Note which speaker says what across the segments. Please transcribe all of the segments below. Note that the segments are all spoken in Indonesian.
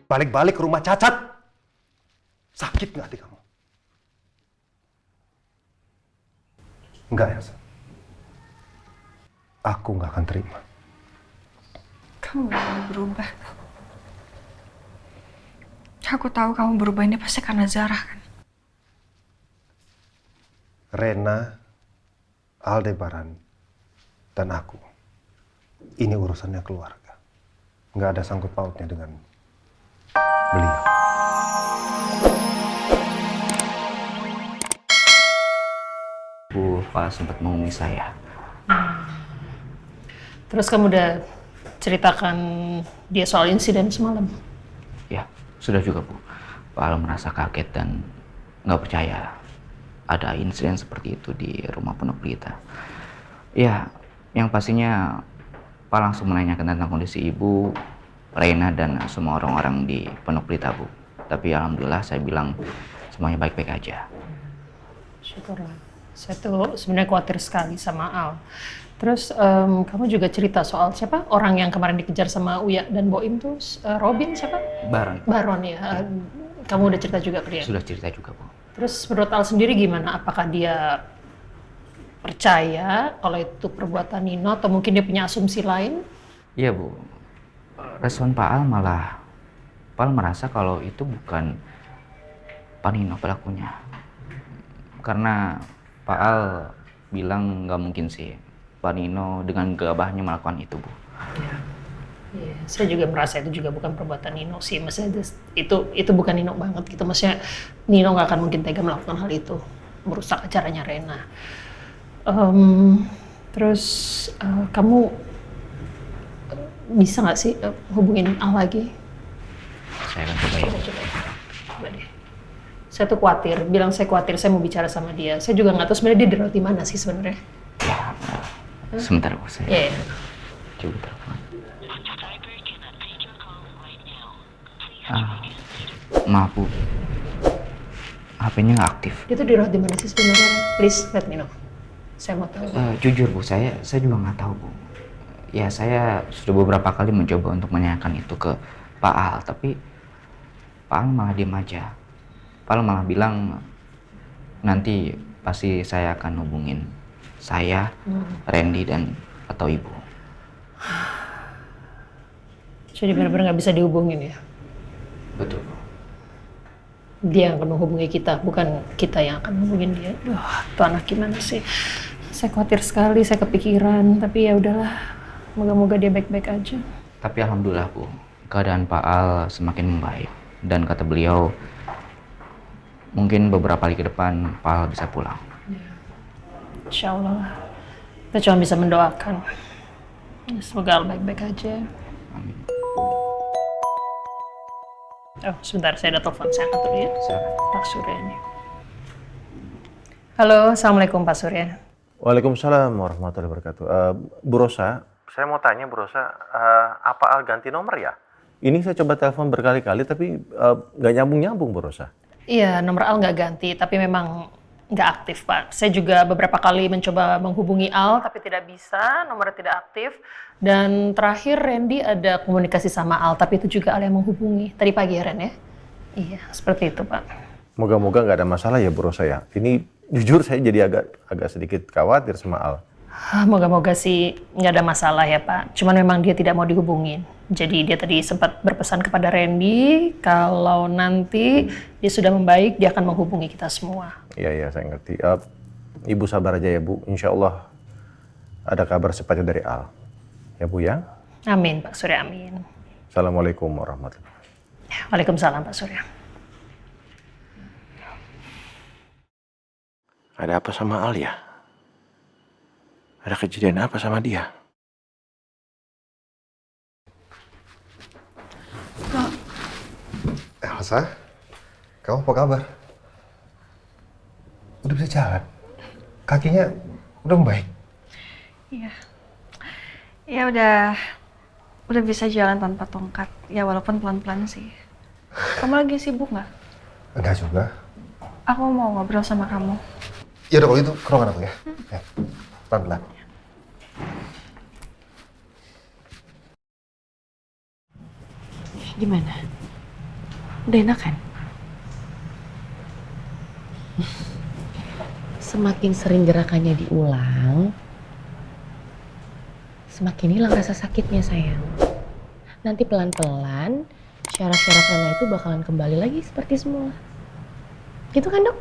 Speaker 1: balik-balik ke rumah cacat. Sakit nggak hati kamu? Enggak, Elsa. Aku nggak akan terima.
Speaker 2: Kamu gak mau berubah. Aku tahu kamu berubah ini pasti karena Zara kan.
Speaker 1: Rena, Aldebaran, dan aku. Ini urusannya keluarga. Nggak ada sangkut pautnya dengan beliau.
Speaker 3: Bu Pak sempat menghubungi saya.
Speaker 4: Terus kamu udah ceritakan dia soal insiden semalam?
Speaker 3: Ya, sudah juga Bu. Pak Al merasa kaget dan nggak percaya ada insiden seperti itu di rumah Pondok Pelita. Ya, yang pastinya Pak langsung menanyakan tentang kondisi Ibu, Reina, dan semua orang-orang di Pondok Pelita, Bu. Tapi alhamdulillah saya bilang semuanya baik-baik aja.
Speaker 4: Syukurlah. Saya tuh sebenarnya khawatir sekali sama Al. Terus kamu juga cerita soal siapa orang yang kemarin dikejar sama Uya dan Boim tuh, Robin siapa?
Speaker 3: Baron.
Speaker 4: Baron ya. Kamu udah cerita juga ke dia?
Speaker 3: Sudah cerita juga, Bu.
Speaker 4: Terus menurut Al sendiri gimana? Apakah dia percaya kalau itu perbuatan Nino atau mungkin dia punya asumsi lain?
Speaker 3: Iya, Bu. Respon Pak Al merasa kalau itu bukan Pak Nino pelakunya. Karena Pak Al bilang nggak mungkin sih Pak Nino dengan gegabahnya melakukan itu, Bu.
Speaker 4: Iya, saya juga merasa itu juga bukan perbuatan Nino sih. Maksudnya itu bukan Nino banget gitu. Maksudnya Nino nggak akan mungkin tega melakukan hal itu, merusak acaranya Rena. Terus kamu bisa nggak sih hubungin Al lagi?
Speaker 3: Saya akan coba ya.
Speaker 4: Coba deh. Saya tuh khawatir, bilang saya khawatir, saya mau bicara sama dia. Saya juga nggak tahu sebenarnya dia dirawat di mana sih sebenarnya.
Speaker 3: Ya, sebentar, Bu. Saya
Speaker 4: Iya.
Speaker 3: coba telepon. Maaf, Bu. HP-nya nggak aktif.
Speaker 4: Dia tuh dirawat di mana sih sebenarnya? Please let me know. Saya mau tahu.
Speaker 3: Jujur, Bu, saya juga nggak tahu, Bu. Ya, saya sudah beberapa kali mencoba untuk menanyakan itu ke Pak Al, tapi Pak Al malah diam aja. Pak Al malah bilang nanti pasti saya akan hubungin saya, Randy, dan atau Ibu.
Speaker 4: Jadi benar-benar nggak bisa dihubungin ya?
Speaker 3: Betul, Bu.
Speaker 4: Dia yang akan menghubungi kita, bukan kita yang akan menghubungin dia. Duh, tuh anak gimana sih? Saya khawatir sekali, saya kepikiran. Tapi ya udahlah, moga-moga dia baik-baik aja.
Speaker 3: Tapi alhamdulillah, Bu, keadaan Pak Al semakin membaik. Dan kata beliau, mungkin beberapa hari ke depan Pak Al bisa pulang.
Speaker 4: Insya Allah. Kita cuma bisa mendoakan. Semoga Al baik-baik aja.
Speaker 3: Amin.
Speaker 4: Oh, sebentar, saya ada telepon. Saya angkat dulu ya.
Speaker 3: Silakan.
Speaker 4: Pak Surya ini. Halo, Assalamualaikum Pak Surya.
Speaker 5: Waalaikumsalam warahmatullahi wabarakatuh. Bu Rosa, saya mau tanya Bu Rosa, apa Al ganti nomor ya? Ini saya coba telepon berkali-kali tapi nggak nyambung-nyambung Bu Rosa.
Speaker 4: Iya, nomor Al nggak ganti, tapi memang nggak aktif, Pak. Saya juga beberapa kali mencoba menghubungi Al, tapi tidak bisa, nomornya tidak aktif. Dan terakhir Randy ada komunikasi sama Al, tapi itu juga Al yang menghubungi. Tadi pagi ya, Ren ya? Iya, seperti itu, Pak.
Speaker 5: Moga-moga nggak ada masalah ya Bu Rosa ya. Ini jujur saya jadi agak sedikit khawatir sama Al.
Speaker 4: Moga-moga sih nggak ada masalah ya, Pak. Cuman memang dia tidak mau dihubungin. Jadi dia tadi sempat berpesan kepada Randy kalau nanti dia sudah membaik, dia akan menghubungi kita semua.
Speaker 5: Iya, saya ngerti. Ibu sabar aja ya Bu. Insya Allah ada kabar secepatnya dari Al. Ya Bu ya.
Speaker 4: Amin, Pak Surya, amin.
Speaker 5: Assalamualaikum warahmatullahi wabarakatuh.
Speaker 4: Waalaikumsalam, Pak Surya.
Speaker 5: Ada apa sama Al ya? Ada kejadian apa sama dia?
Speaker 1: Elsa, kamu apa kabar? Udah bisa jalan? Kakinya udah membaik?
Speaker 2: Iya. Ya udah bisa jalan tanpa tongkat. Ya walaupun pelan-pelan sih. Kamu lagi sibuk nggak?
Speaker 1: Enggak juga.
Speaker 2: Aku mau ngobrol sama kamu.
Speaker 1: Ya udah kalau itu ke ruangan aku ya. Ya, pelan-pelan.
Speaker 2: Gimana?
Speaker 6: Udah enak kan? Semakin sering gerakannya diulang, semakin hilang rasa sakitnya sayang. Nanti pelan-pelan syaraf-syaraf Rena itu bakalan kembali lagi seperti semula. Gitu kan dok?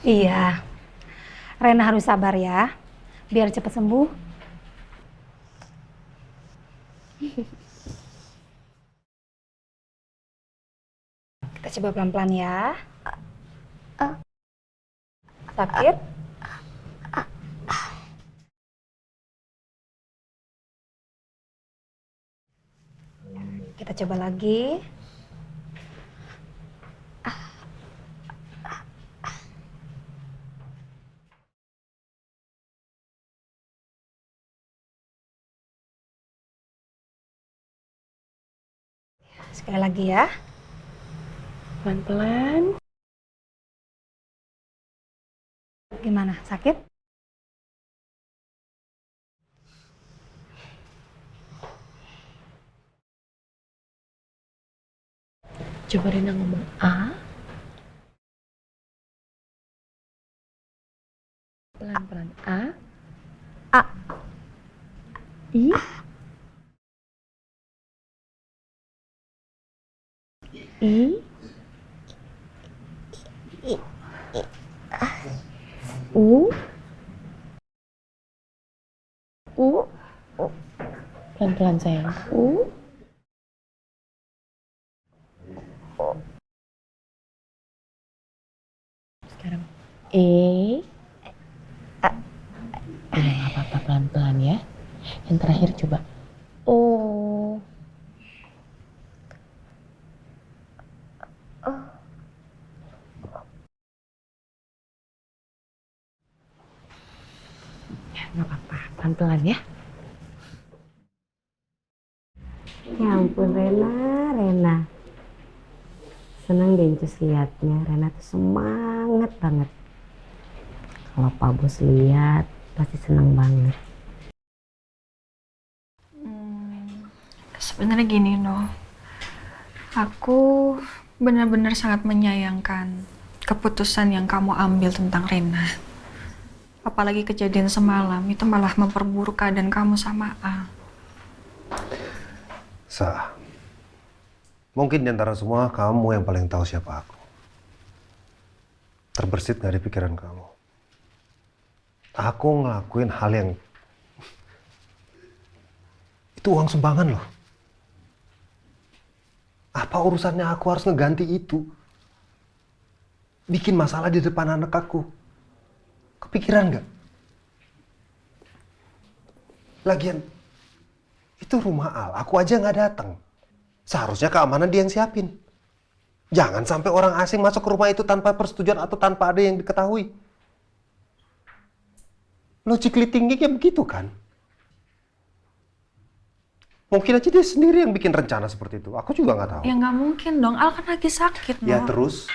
Speaker 7: Iya, Rena harus sabar ya, biar cepat sembuh. Kita coba pelan-pelan ya. Sakit? Kita coba lagi. Sekali lagi ya.
Speaker 6: Pelan-pelan.
Speaker 7: Gimana? Sakit?
Speaker 6: Coba Rena ngomong A. Pelan-pelan A.
Speaker 7: A.
Speaker 6: I. I. U. U. Pelan-pelan sayang. U. Sekarang E. Udah nggak apa-apa, pelan-pelan ya. Yang terakhir coba O. Ya nggak apa-apa, pelan-pelan ya.
Speaker 8: Ya ampun Rena. Senang deh Ncus liatnya, Rena tuh semangat banget. Kalau Pak Bos lihat pasti senang banget.
Speaker 2: Sebenarnya gini no, aku benar-benar sangat menyayangkan keputusan yang kamu ambil tentang Rena. Apalagi kejadian semalam itu malah memperburuk keadaan kamu sama Al.
Speaker 1: Mungkin di antara semua kamu yang paling tahu siapa aku. Terbersit nggak di pikiran kamu? Aku ngelakuin hal yang itu uang sumbangan loh. Apa urusannya aku harus ngeganti itu? Bikin masalah di depan anak aku. Kepikiran nggak? Lagian itu rumah Al, aku aja nggak datang. Seharusnya keamanan dia yang siapin. Jangan sampai orang asing masuk ke rumah itu tanpa persetujuan atau tanpa ada yang diketahui. Logically thinking-nya begitu kan? Mungkin aja dia sendiri yang bikin rencana seperti itu. Aku juga nggak tahu.
Speaker 2: Ya nggak mungkin dong, Al kan lagi sakit no.
Speaker 1: Ya terus,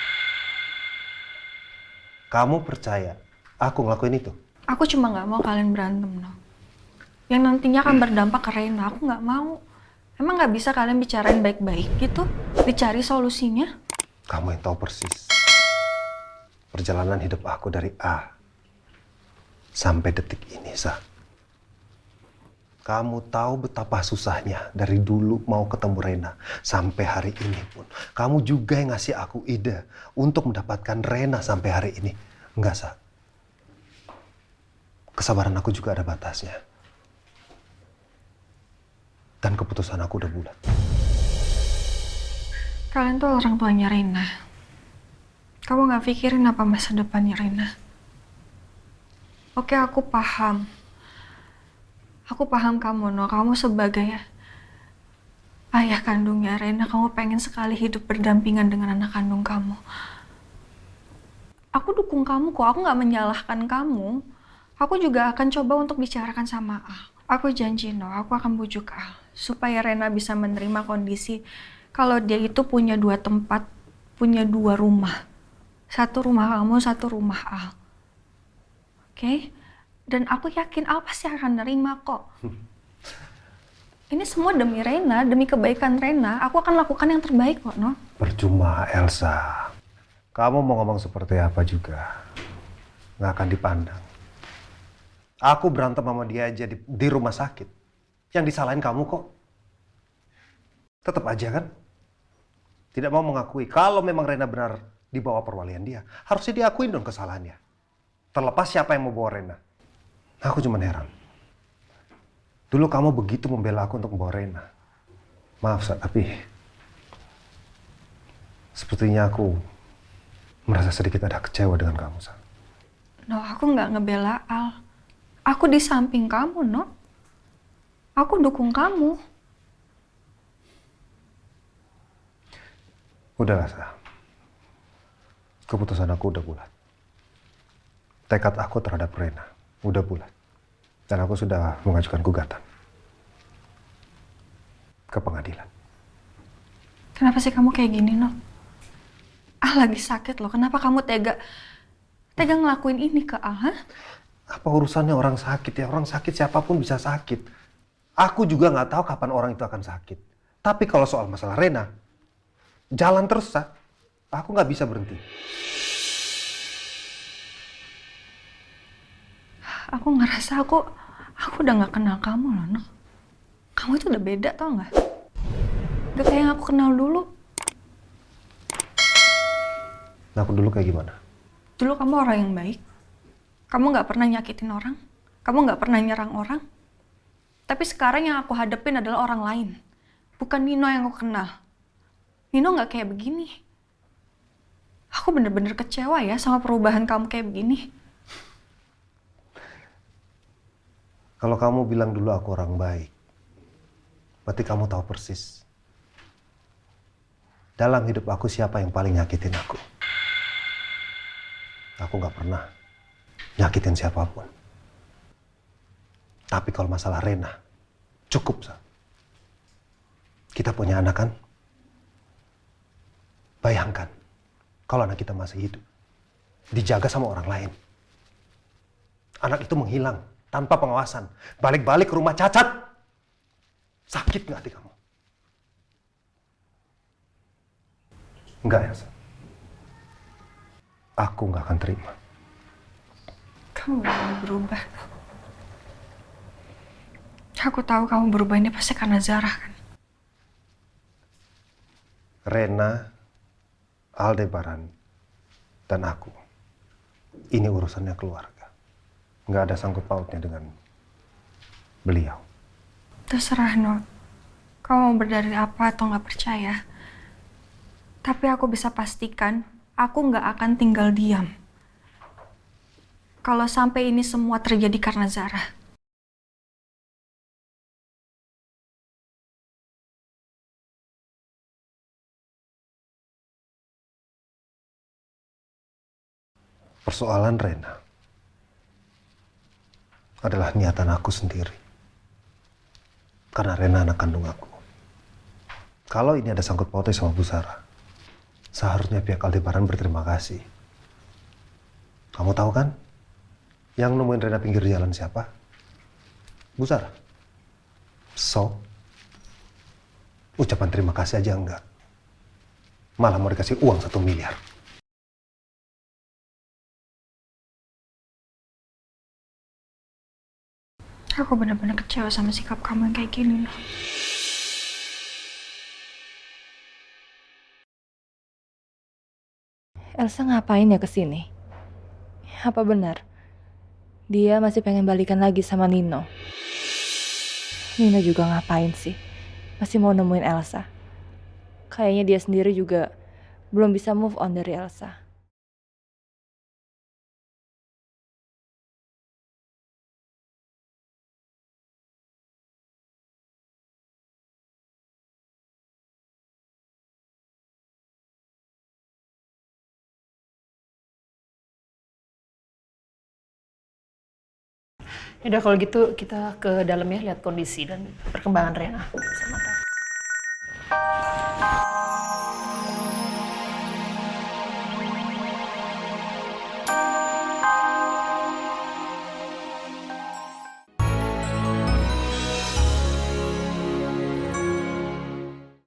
Speaker 1: kamu percaya aku ngelakuin itu?
Speaker 2: Aku cuma nggak mau kalian berantem no. Yang nantinya akan berdampak ke Rena, aku nggak mau. Emang nggak bisa kalian bicarain baik-baik gitu? Dicari solusinya?
Speaker 1: Kamu yang tahu persis perjalanan hidup aku dari A sampai detik ini, Sa. Kamu tahu betapa susahnya dari dulu mau ketemu Rena sampai hari ini pun. Kamu juga yang ngasih aku ide untuk mendapatkan Rena sampai hari ini. Enggak, Sa. Kesabaran aku juga ada batasnya. Dan keputusan aku udah bulat.
Speaker 2: Kalian tuh orang tuanya Rena. Kamu nggak pikirin apa masa depannya Rena? Oke, aku paham. Aku paham kamu, no. Kamu sebagai ayah kandungnya Rena, kamu pengen sekali hidup berdampingan dengan anak kandung kamu. Aku dukung kamu kok, aku nggak menyalahkan kamu. Aku juga akan coba untuk bicarakan sama Al. Aku janji, no, aku akan bujuk Al. Supaya Rena bisa menerima kondisi kalau dia itu punya 2 tempat, punya 2 rumah. 1 rumah kamu, 1 rumah Al. Oke? Dan aku yakin Al pasti akan nerima kok. Ini semua demi Rena, demi kebaikan Rena. Aku akan lakukan yang terbaik kok, No.
Speaker 1: Percuma, Elsa. Kamu mau ngomong seperti apa juga, nggak akan dipandang. Aku berantem sama dia aja di rumah sakit. Yang disalahin kamu kok. Tetap aja kan? Tidak mau mengakui kalau memang Rena benar di bawah perwalian dia. Harusnya diakuin dong kesalahannya. Terlepas siapa yang mau bawa Rena. Aku cuma heran. Dulu kamu begitu membela aku untuk membawa Rena. Maaf, Sa, tapi sepertinya aku merasa sedikit ada kecewa dengan kamu, Sa.
Speaker 2: No, aku nggak ngebela Al. Aku di samping kamu, No. Aku dukung kamu.
Speaker 1: Udahlah, Sa. Keputusan aku udah bulat. Tekad aku terhadap Rena udah bulat. Dan aku sudah mengajukan gugatan ke pengadilan.
Speaker 2: Kenapa sih kamu kayak gini, No? Al lagi sakit loh. Kenapa kamu tega ngelakuin ini ke Al, ha?
Speaker 1: Apa urusannya orang sakit ya? Orang sakit siapapun bisa sakit. Aku juga nggak tahu kapan orang itu akan sakit. Tapi kalau soal masalah Rena, jalan terus, Sa. Aku nggak bisa berhenti.
Speaker 2: Aku ngerasa aku udah nggak kenal kamu loh, No. Kamu itu udah beda, tau nggak? Gak kayak yang aku kenal dulu.
Speaker 1: Nah, aku dulu kayak gimana?
Speaker 2: Dulu kamu orang yang baik. Kamu nggak pernah nyakitin orang. Kamu nggak pernah nyerang orang. Tapi sekarang yang aku hadapin adalah orang lain. Bukan Nino yang aku kenal. Nino nggak kayak begini. Aku bener-bener kecewa ya sama perubahan kamu kayak begini.
Speaker 1: Kalau kamu bilang dulu aku orang baik, berarti kamu tahu persis dalam hidup aku siapa yang paling nyakitin aku. Aku nggak pernah nyakitin siapapun. Tapi kalau masalah Rena, cukup, Sa. Kita punya anak kan? Bayangkan kalau anak kita masih hidup, dijaga sama orang lain. Anak itu menghilang tanpa pengawasan, balik-balik ke rumah cacat. Sakit nggak hati kamu? Enggak ya, Sa. Aku nggak akan terima.
Speaker 2: Kamu benar berubah. Aku tahu kamu berubah ini pasti karena Zara kan.
Speaker 1: Rena, Aldebaran, dan aku. Ini urusannya keluarga. Nggak ada sangkut pautnya dengan beliau.
Speaker 2: Terserah, No. Kamu mau berdalih apa atau nggak percaya. Tapi aku bisa pastikan, aku nggak akan tinggal diam. Kalau sampai ini semua terjadi karena Zara.
Speaker 1: Persoalan Rena adalah niatan aku sendiri. Karena Rena anak kandung aku. Kalau ini ada sangkut pautnya sama Bu Zara, seharusnya pihak Aldebaran berterima kasih. Kamu tahu kan? Yang nemuin Rena pinggir jalan siapa? Bu Zara. So, ucapan terima kasih aja enggak. Malah mau dikasih uang 1 miliar.
Speaker 2: Aku benar-benar kecewa sama sikap kamu yang kayak gini, No.
Speaker 9: Elsa ngapain ya kesini? Apa benar? Dia masih pengen balikan lagi sama Nino. Nino juga ngapain sih? Masih mau nemuin Elsa. Kayaknya dia sendiri juga belum bisa move on dari Elsa.
Speaker 4: Yaudah kalau gitu kita ke dalam ya, lihat kondisi dan perkembangan Rena. Sama